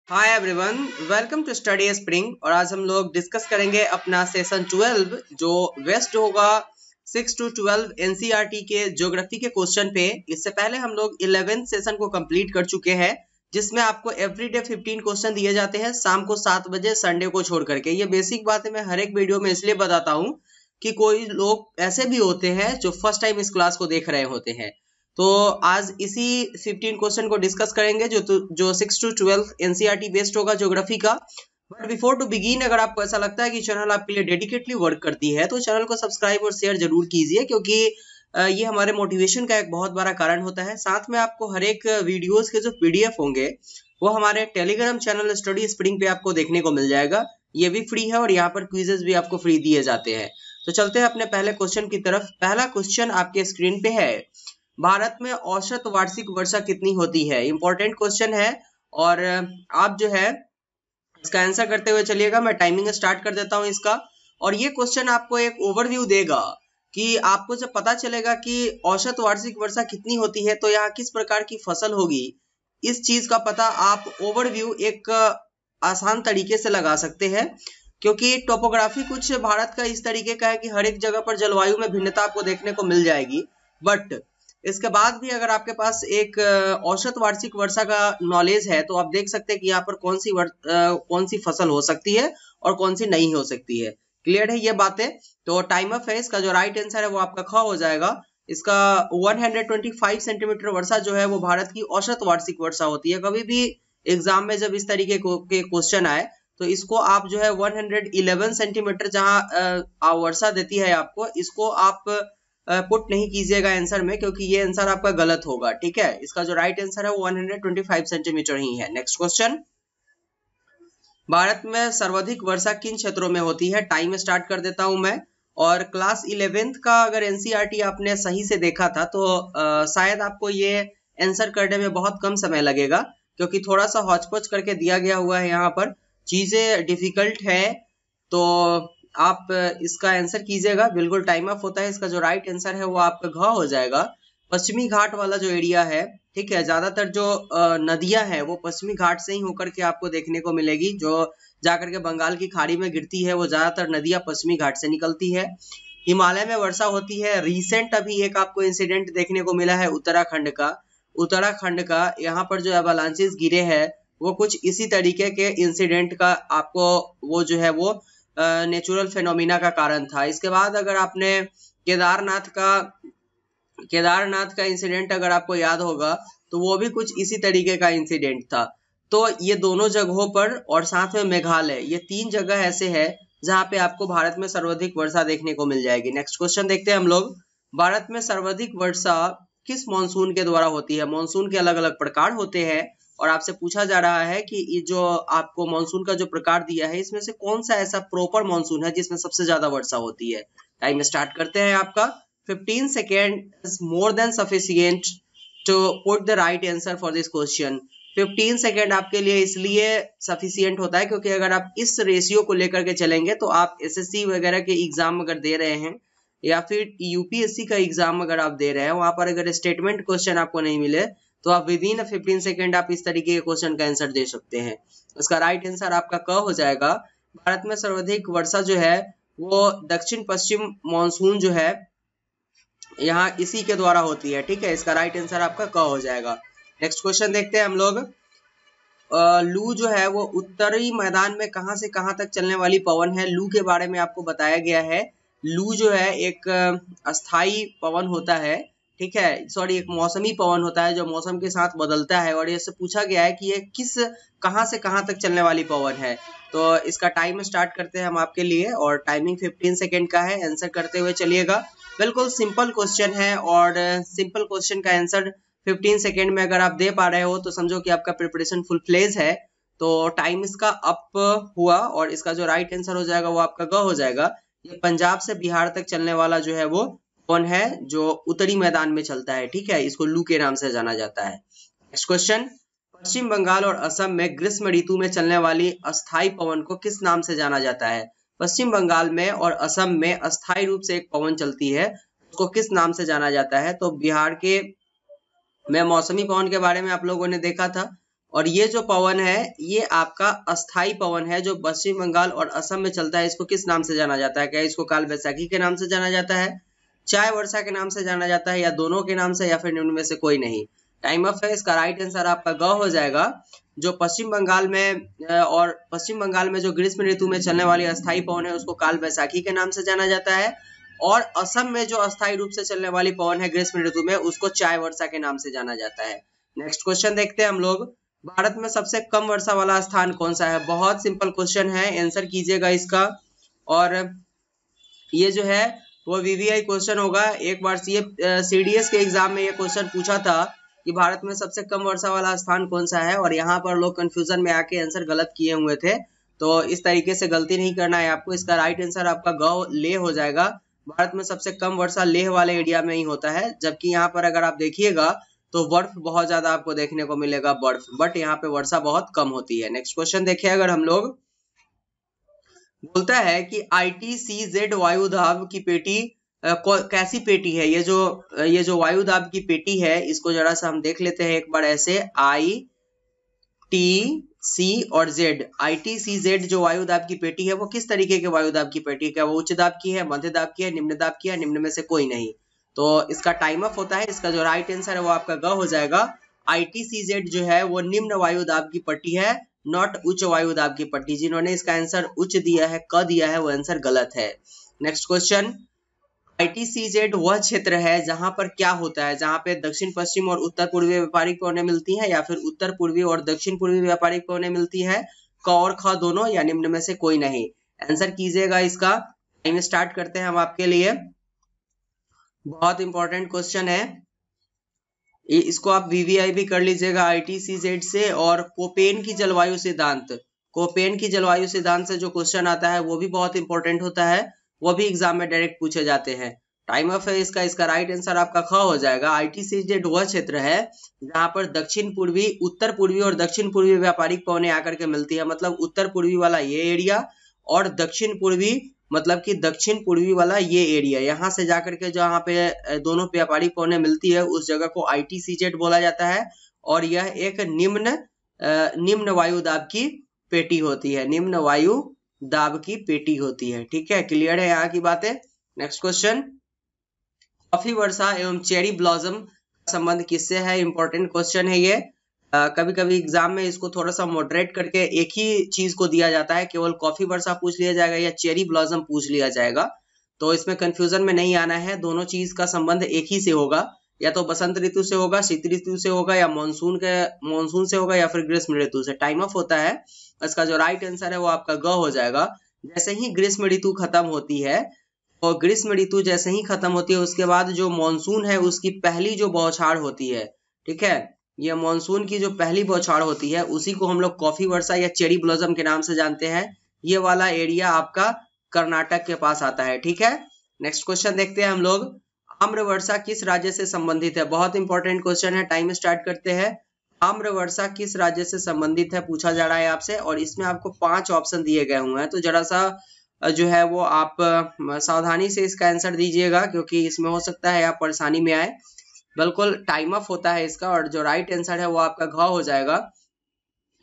Hi everyone, welcome to Study Spring. और आज हम लोग डिस्कस करेंगे अपना सेशन 12 जो वेस्ट होगा 6 to 12 एनसीईआरटी के ज्योग्राफी के क्वेश्चन पे। इससे पहले हम लोग 11th सेशन को कंप्लीट कर चुके हैं जिसमें आपको एवरीडे 15 क्वेश्चन दिए जाते हैं शाम को 7 बजे संडे को छोड़ करके। ये बेसिक बात है, मैं हर एक वीडियो में इसलिए बताता हूँ कि कोई लोग ऐसे भी होते हैं जो फर्स्ट टाइम इस क्लास को देख रहे होते हैं। तो आज इसी 15 क्वेश्चन को डिस्कस करेंगे जो 6 to 12 एनसीईआरटी बेस्ड होगा ज्योग्राफी का। बट बिफोर टू बिगिन, अगर आपको ऐसा लगता है कि चैनल आपके लिए डेडिकेटली वर्क करती है तो चैनल को सब्सक्राइब और शेयर जरूर कीजिए, क्योंकि ये हमारे मोटिवेशन का एक बहुत बड़ा कारण होता है। साथ में आपको हर एक वीडियोस के जो पीडीएफ होंगे वो हमारे टेलीग्राम चैनल स्टडी स्प्रिंग पे आपको देखने को मिल जाएगा। ये भी फ्री है और यहाँ पर क्विजेस भी आपको फ्री दिए जाते हैं। तो चलते हैं अपने पहले क्वेश्चन की तरफ। पहला क्वेश्चन आपके स्क्रीन पे है, भारत में औसत वार्षिक वर्षा कितनी होती है। इंपॉर्टेंट क्वेश्चन है और आप जो है इसका आंसर करते हुए चलिएगा। मैं टाइमिंग स्टार्ट कर देता हूं इसका। और ये क्वेश्चन आपको एक ओवरव्यू देगा कि आपको जब पता चलेगा कि औसत वार्षिक वर्षा कितनी होती है तो यहाँ किस प्रकार की फसल होगी, इस चीज का पता आप ओवरव्यू एक आसान तरीके से लगा सकते हैं। क्योंकि टोपोग्राफी कुछ भारत का इस तरीके का है कि हर एक जगह पर जलवायु में भिन्नता आपको देखने को मिल जाएगी, बट इसके बाद भी अगर आपके पास एक औसत वार्षिक वर्षा का नॉलेज है तो आप देख सकते हैं कि यहाँ पर कौन सी फसल हो सकती है और कौन सी नहीं हो सकती है। क्लियर है ये बातें? तो टाइम ऑफ है, इसका जो राइट आंसर है वो आपका ख हो जाएगा। इसका 125 सेंटीमीटर वर्षा जो है वो भारत की औसत वार्षिक वर्षा होती है। कभी भी एग्जाम में जब इस तरीके के क्वेश्चन आए तो इसको आप जो है 111 सेंटीमीटर जहां वर्षा देती है आपको, इसको आप पुट नहीं कीजिएगा आंसर में, क्योंकि ये आंसर आपका गलत होगा। ठीक है, इसका जो राइट आंसर है वो 125 सेंटीमीटर ही है। नेक्स्ट क्वेश्चन, भारत में सर्वाधिक वर्षा किन क्षेत्रों में होती है। टाइम स्टार्ट कर देता हूं मैं। और क्लास 11th का अगर एनसीईआरटी आपने सही से देखा था तो शायद आपको ये आंसर करने में बहुत कम समय लगेगा, क्योंकि थोड़ा सा हौच-पौच करके दिया गया हुआ है, यहाँ पर चीजें डिफिकल्ट है। तो आप इसका आंसर कीजिएगा, बिल्कुल टाइम ऑफ होता है। इसका जो राइट आंसर है वो आपका घ हो जाएगा। पश्चिमी घाट वाला जो एरिया है, ठीक है, ज्यादातर जो नदियां हैं वो पश्चिमी घाट से ही होकर के आपको देखने को मिलेगी। जो जाकर के बंगाल की खाड़ी में गिरती है वो ज्यादातर नदियां पश्चिमी घाट से निकलती है। हिमालय में वर्षा होती है। रिसेंट अभी एक आपको इंसिडेंट देखने को मिला है उत्तराखंड का यहाँ पर जो एवालांचेस गिरे हैं वो कुछ इसी तरीके के इंसिडेंट का आपको वो जो है वो नेचुरल फेनोमिना का कारण था। इसके बाद अगर आपने केदारनाथ का इंसिडेंट अगर आपको याद होगा तो वो भी कुछ इसी तरीके का इंसिडेंट था। तो ये दोनों जगहों पर और साथ में मेघालय, ये 3 जगह ऐसे है जहां पे आपको भारत में सर्वाधिक वर्षा देखने को मिल जाएगी। नेक्स्ट क्वेश्चन देखते हैं हम लोग, भारत में सर्वाधिक वर्षा किस मॉनसून के द्वारा होती है। मॉनसून के अलग अलग प्रकार होते हैं और आपसे पूछा जा रहा है कि ये जो आपको मॉनसून का जो प्रकार दिया है इसमें से कौन सा ऐसा प्रॉपर मॉनसून है जिसमें सबसे ज्यादा वर्षा होती है। टाइम स्टार्ट करते हैं आपका। 15 second is more than sufficient to put the right answer for this question. 15 second आपके लिए इसलिए सफिशिएंट होता है क्योंकि अगर आप इस रेशियो को लेकर के चलेंगे तो आप एसएससी वगैरह के एग्जाम अगर दे रहे हैं या फिर यूपीएससी का एग्जाम अगर आप दे रहे हैं, वहां पर अगर स्टेटमेंट क्वेश्चन आपको नहीं मिले तो आप विद इन 15 सेकेंड आप इस तरीके के क्वेश्चन का आंसर दे सकते हैं। उसका राइट आंसर आपका क हो जाएगा। भारत में सर्वाधिक वर्षा जो है वो दक्षिण पश्चिम मॉनसून जो है यहाँ इसी के द्वारा होती है। ठीक है, इसका राइट आंसर आपका क हो जाएगा। नेक्स्ट क्वेश्चन देखते हैं हम लोग। लू जो है वो उत्तरी मैदान में कहां से कहां तक चलने वाली पवन है। लू के बारे में आपको बताया गया है। लू जो है एक अस्थाई पवन होता है, ठीक है, सॉरी एक मौसमी पवन होता है जो मौसम के साथ बदलता है। और ये से पूछा गया है कि ये कहां से कहां तक चलने वाली पवन है। तो इसका टाइम स्टार्ट करते हैं हम आपके लिए और टाइमिंग 15 सेकेंड का है। आंसर करते हुए चलिएगा। बिल्कुल सिंपल क्वेश्चन है और सिंपल क्वेश्चन का आंसर 15 सेकेंड में अगर आप दे पा रहे हो तो समझो कि आपका प्रिपरेशन फुल फ्लेज है। तो टाइम इसका अप हुआ और इसका जो राइट आंसर हो जाएगा वो आपका ग हो जाएगा। ये पंजाब से बिहार तक चलने वाला जो है वो कौन है जो उत्तरी मैदान में चलता है। ठीक है, इसको लू के नाम से जाना जाता है। नेक्स्ट क्वेश्चन, पश्चिम बंगाल और असम में ग्रीष्म ऋतु में चलने वाली अस्थाई पवन को किस नाम से जाना जाता है। पश्चिम बंगाल में और असम में अस्थाई रूप से एक पवन चलती है, उसको किस नाम से जाना जाता है। तो बिहार के में मौसमी पवन के बारे में आप लोगों ने देखा था और ये जो पवन है ये आपका अस्थाई पवन है जो पश्चिम बंगाल और असम में चलता है। इसको किस नाम से जाना जाता है? क्या इसको काल वैशाखी के नाम से जाना जाता है, चाय वर्षा के नाम से जाना जाता है, या दोनों के नाम से, या फिर इनमें से कोई नहीं? टाइम अप है। इसका राइट आंसर आपका ग हो जाएगा। जो पश्चिम बंगाल में जो ग्रीष्म ऋतु में चलने वाली अस्थाई पवन है उसको काल वैशाखी के नाम से जाना जाता है, और असम में जो अस्थायी रूप से चलने वाली पवन है ग्रीष्म ऋतु में उसको चाय वर्षा के नाम से जाना जाता है। नेक्स्ट क्वेश्चन देखते हैं हम लोग। भारत में सबसे कम वर्षा वाला स्थान कौन सा है? बहुत सिंपल क्वेश्चन है, आंसर कीजिएगा इसका। और ये जो है वो वीवीआई क्वेश्चन होगा। एक बार सीडीएस के एग्जाम में ये क्वेश्चन पूछा था कि भारत में सबसे कम वर्षा वाला स्थान कौन सा है, और यहाँ पर लोग कंफ्यूजन में आके आंसर गलत किए हुए थे। तो इस तरीके से गलती नहीं करना है आपको। इसका राइट आंसर आपका ग लेह हो जाएगा। भारत में सबसे कम वर्षा लेह वाले एरिया में ही होता है, जबकि यहाँ पर अगर आप देखिएगा तो बर्फ बहुत ज्यादा आपको देखने को मिलेगा, बर्फ, बट यहाँ पे वर्षा बहुत कम होती है। नेक्स्ट क्वेश्चन देखिए, अगर हम लोग बोलता है कि ITCZ वायुदाब की पेटी कैसी पेटी है? ये जो वायुदाब की पेटी है इसको जरा सा हम देख लेते हैं एक बार ऐसे। ITC और Z, ITCZ जो वायुदाब की पेटी है वो किस तरीके के वायुदाब की पेटी है? क्या वो उच्च दाब की है, मध्य दाब की है, निम्न दाब की है, निम्न में से कोई नहीं? तो इसका टाइम अप होता है। इसका जो राइट आंसर है वो आपका ग हो जाएगा। ITCZ जो है वो निम्न वायुदाब की पट्टी है, नॉट उच्च वायुदाब की पट्टी। जिन्होंने इसका आंसर उच्च दिया है, क दिया है, वो आंसर गलत है। नेक्स्ट क्वेश्चन, ITCZ वह क्षेत्र है जहां पर क्या होता है? जहां पे दक्षिण पश्चिम और उत्तर पूर्वी व्यापारिक पवनें मिलती हैं, या फिर उत्तर पूर्वी और दक्षिण पूर्वी व्यापारिक पवनें मिलती है? क और ख दोनों, या निम्न में से कोई नहीं? आंसर कीजिएगा इसका। टाइम स्टार्ट करते हैं हम आपके लिए। बहुत इंपॉर्टेंट क्वेश्चन है, इसको आप वीवीआई भी कर लीजिएगा ITCZ से। और कोपेन की जलवायु सिद्धांत से जो क्वेश्चन आता है वो भी बहुत इंपॉर्टेंट होता है, वो भी एग्जाम में डायरेक्ट पूछे जाते हैं। टाइम ऑफ है इसका राइट आंसर आपका ख हो जाएगा। ITCZ वह क्षेत्र है जहां पर दक्षिण पूर्वी, उत्तर पूर्वी और दक्षिण पूर्वी व्यापारिक पवनें आकर के मिलती है। मतलब उत्तर पूर्वी वाला ये एरिया और दक्षिण पूर्वी मतलब कि दक्षिण पूर्वी वाला ये एरिया, यहाँ से जाकर के जहाँ पे दोनों व्यापारिक पवनें मिलती है उस जगह को ITCZ बोला जाता है। और यह एक निम्न वायु दाब की पेटी होती है, निम्न वायु दाब की पेटी होती है। ठीक है, क्लियर है यहाँ की बातें। नेक्स्ट क्वेश्चन, कॉफी वर्षा एवं चेरी ब्लॉसम का संबंध किससे है? इंपॉर्टेंट क्वेश्चन है ये। कभी कभी एग्जाम में इसको थोड़ा सा मॉडरेट करके एक ही चीज को दिया जाता है, केवल कॉफी वर्षा पूछ लिया जाएगा या चेरी ब्लॉसम पूछ लिया जाएगा। तो इसमें कंफ्यूजन में नहीं आना है, दोनों चीज का संबंध एक ही से होगा, या तो बसंत ऋतु से होगा, शीत ऋतु से होगा, या मानसून से होगा, या फिर ग्रीष्म ऋतु से। टाइम ऑफ होता है। इसका जो राइट आंसर है वो आपका ग हो जाएगा। जैसे ही ग्रीष्म ऋतु खत्म होती है, और ग्रीष्म ऋतु जैसे ही खत्म होती है उसके बाद जो मानसून है उसकी पहली जो बौछार होती है, ठीक है, ये मानसून की जो पहली बौछार होती है उसी को हम लोग कॉफी वर्षा या चेरी ब्लॉसम के नाम से जानते हैं। ये वाला एरिया आपका कर्नाटक के पास आता है। ठीक है, नेक्स्ट क्वेश्चन देखते हैं हम लोग। आम्र वर्षा किस राज्य से संबंधित है? बहुत इंपॉर्टेंट क्वेश्चन है। टाइम स्टार्ट करते हैं। आम्र वर्षा किस राज्य से संबंधित है पूछा जा रहा है आपसे, और इसमें आपको 5 ऑप्शन दिए गए हुए हैं। तो जरा सा जो है वो आप सावधानी से इसका आंसर दीजिएगा, क्योंकि इसमें हो सकता है आप परेशानी में आए। बिल्कुल टाइम ऑफ होता है इसका, और जो राइट आंसर है वो आपका घ हो जाएगा।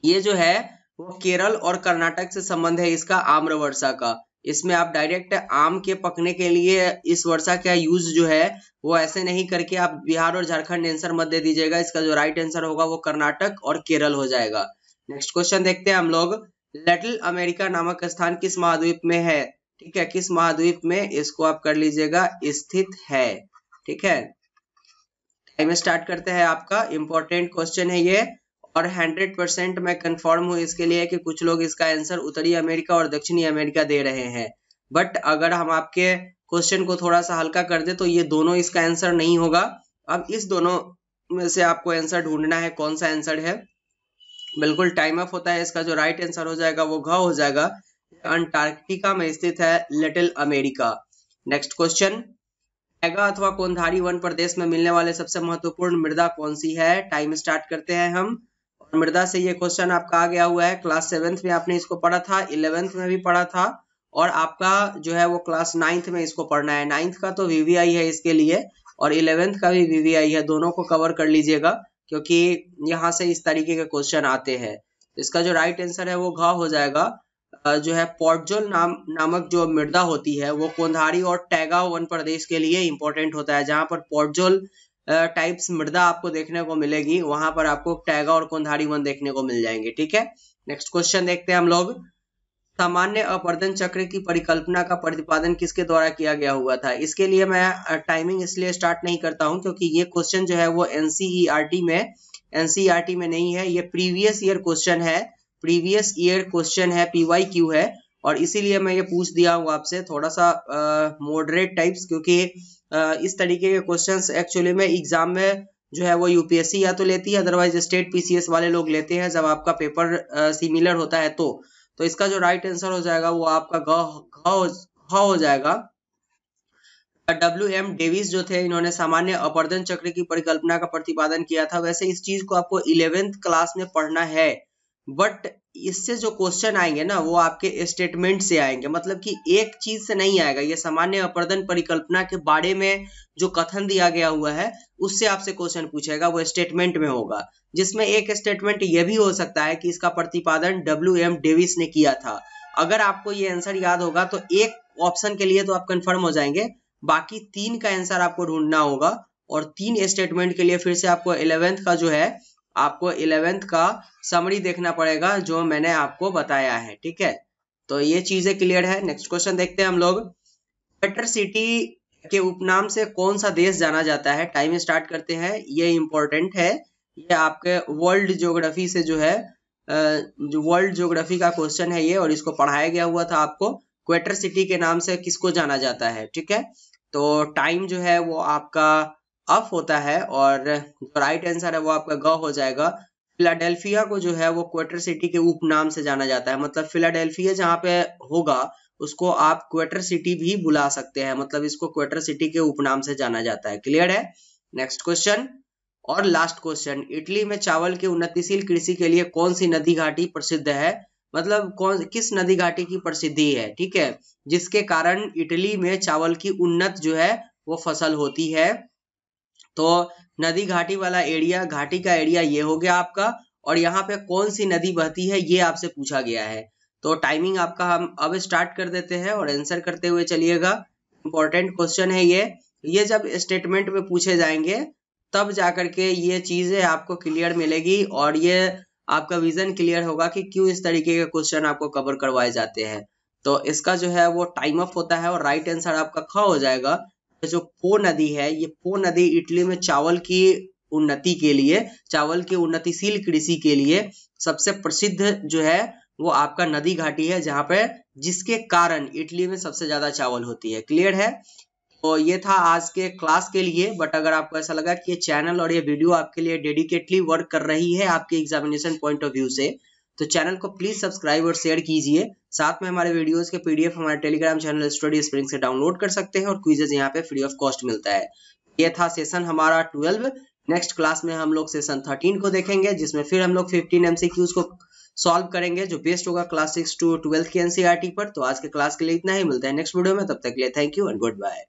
ये जो है वो केरल और कर्नाटक से संबंध है इसका आम्र वर्षा का। इसमें आप डायरेक्ट आम के पकने के लिए इस वर्षा का यूज जो है वो ऐसे नहीं करके आप बिहार और झारखंड आंसर मत दे दीजिएगा। इसका जो राइट आंसर होगा वो कर्नाटक और केरल हो जाएगा। नेक्स्ट क्वेश्चन देखते हैं हम लोग। लिटिल अमेरिका नामक स्थान किस महाद्वीप में है? ठीक है, किस महाद्वीप में इसको आप कर लीजिएगा स्थित है। ठीक है, टाइम स्टार्ट करते हैं आपका। इंपॉर्टेंट क्वेश्चन है ये, और 100% मैं कंफर्म हूं इसके लिए कि कुछ लोग इसका आंसर उत्तरी अमेरिका और दक्षिणी अमेरिका दे रहे हैं। बट अगर हम आपके क्वेश्चन को थोड़ा सा हल्का कर दे तो ये दोनों इसका आंसर नहीं होगा। अब इस दोनों में से आपको आंसर ढूंढना है, कौन सा आंसर है। बिल्कुल टाइम अप होता है। इसका जो राइट आंसर हो जाएगा वो घ हो जाएगा। अंटार्कटिका में स्थित है little America. Next question, taiga अथवा कोनधारी वन प्रदेश में मिलने वाले सबसे महत्वपूर्ण मृदा कौन सी है? टाइम स्टार्ट करते हैं हम। और मृदा से ये क्वेश्चन आपका आ गया हुआ है। क्लास 7th में आपने इसको पढ़ा था, 11th में भी पढ़ा था, और आपका जो है वो क्लास 9th में इसको पढ़ना है। 9th का तो वीवीआई है इसके लिए, और 11th का भी वीवीआई है, दोनों को कवर कर लीजिएगा। क्योंकि यहाँ से इस तरीके के क्वेश्चन आते हैं। तो इसका जो राइट आंसर है वो घ हो जाएगा। जो है पोर्टजोल नामक जो मृदा होती है वो कोंधारी और टैगा वन प्रदेश के लिए इंपॉर्टेंट होता है। जहां पर पोर्टजोल टाइप्स मृदा आपको देखने को मिलेगी, वहां पर आपको टैगा और कोंधारी वन देखने को मिल जाएंगे। ठीक है, नेक्स्ट क्वेश्चन देखते हैं हम लोग। सामान्य अपवर्तन चक्र की परिकल्पना का प्रतिपादन किसके द्वारा किया गया हुआ था? इसके लिए मैं टाइमिंग इसलिए स्टार्ट नहीं करता हूं क्योंकि ये क्वेश्चन जो है वो एनसीईआरटी में नहीं है, ये प्रीवियस ईयर क्वेश्चन है, प्रीवियस ईयर क्वेश्चन है, PYQ है, और इसीलिए मैं ये पूछ दिया हूँ आपसे थोड़ा सा मॉडरेट टाइप्स, क्योंकि इस तरीके के क्वेश्चंस एक्चुअली में एग्जाम में जो है वो यूपीएससी या तो लेती है, अदरवाइज स्टेट PCS वाले लोग लेते हैं जब आपका पेपर सिमिलर होता है। तो इसका जो राइट आंसर हो जाएगा वो आपका घ हो जाएगा। WM डेविस जो थे, इन्होंने सामान्य अपवर्तन चक्र की परिकल्पना का प्रतिपादन किया था। वैसे इस चीज को आपको 11th क्लास में पढ़ना है, बट इससे जो क्वेश्चन आएंगे ना वो आपके स्टेटमेंट से आएंगे, मतलब कि एक चीज से नहीं आएगा। ये सामान्य अपवर्तन परिकल्पना के बारे में जो कथन दिया गया हुआ है उससे आपसे क्वेश्चन पूछेगा, वो स्टेटमेंट में होगा, जिसमें एक स्टेटमेंट ये भी हो सकता है कि इसका प्रतिपादन WM डेविस ने किया था। अगर आपको ये आंसर याद होगा तो एक ऑप्शन के लिए तो आप कंफर्म हो जाएंगे, बाकी 3 का आंसर आपको ढूंढना होगा, और 3 स्टेटमेंट के लिए फिर से आपको 11th का जो है आपको 11th का समरी देखना पड़ेगा जो मैंने आपको बताया है। ठीक है, तो ये चीजें क्लियर है। नेक्स्ट क्वेश्चन देखते हैं हम लोग। इक्वेटर सिटी के उपनाम से कौन सा देश जाना जाता है? टाइम स्टार्ट करते हैं, ये इंपॉर्टेंट है, ये आपके वर्ल्ड ज्योग्राफी से जो है जो वर्ल्ड ज्योग्राफी का क्वेश्चन है ये, और इसको पढ़ाया गया हुआ था आपको। इक्वेटर सिटी के नाम से किसको जाना जाता है? ठीक है, तो टाइम जो है वो आपका अप होता है, और जो राइट आंसर है वो आपका ग हो जाएगा। फिलाडेल्फिया को जो है वो इक्वेटर सिटी के उपनाम से जाना जाता है, मतलब फिलाडेल्फिया जहाँ पे होगा उसको आप इक्वेटर सिटी भी बुला सकते हैं, मतलब इसको इक्वेटर सिटी के उपनाम से जाना जाता है। क्लियर है? नेक्स्ट क्वेश्चन और लास्ट क्वेश्चन। इटली में चावल के उन्नतिशील कृषि के लिए कौन सी नदी घाटी प्रसिद्ध है? मतलब किस नदी घाटी की प्रसिद्धि है? ठीक है, जिसके कारण इटली में चावल की उन्नत जो है वो फसल होती है। तो नदी घाटी वाला एरिया, घाटी का एरिया ये हो गया आपका, और यहाँ पे कौन सी नदी बहती है ये आपसे पूछा गया है। तो टाइमिंग आपका हम अब स्टार्ट कर देते हैं और आंसर करते हुए चलिएगा। इंपॉर्टेंट क्वेश्चन है ये जब स्टेटमेंट में पूछे जाएंगे तब जाकर के ये चीजें आपको क्लियर मिलेगी, और ये आपका विजन क्लियर होगा कि क्यों इस तरीके के क्वेश्चन आपको कवर करवाए जाते हैं। तो इसका जो है वो टाइम अप होता है, और राइट आंसर आपका ख हो जाएगा। जो पो नदी है, ये पो नदी इटली में चावल की उन्नति के लिए, चावल की उन्नतिशील कृषि के लिए सबसे प्रसिद्ध जो है वो आपका नदी घाटी है, जहां पे जिसके कारण इटली में सबसे ज्यादा चावल होती है। क्लियर है? तो ये था आज के क्लास के लिए। बट अगर आपको ऐसा लगा कि ये चैनल और ये वीडियो आपके लिए डेडिकेटली वर्क कर रही है आपके एग्जामिनेशन पॉइंट ऑफ व्यू से, तो चैनल को प्लीज सब्सक्राइब और शेयर कीजिए। साथ में हमारे वीडियोस के PDF हमारे टेलीग्राम चैनल स्टडी स्प्रिंग से डाउनलोड कर सकते हैं, और क्विजेज यहाँ पे फ्री ऑफ कॉस्ट मिलता है। ये था सेशन हमारा 12। नेक्स्ट क्लास में हम लोग सेशन 13 को देखेंगे, जिसमें फिर हम लोग 15 MCQs को सॉल्व करेंगे, जो बेस्ड होगा क्लास 6 to 12 की NCERT पर। तो आज के क्लास के लिए इतना ही, मिलता है नेक्स्ट वीडियो में, तब तक के लिए thank you and good bye.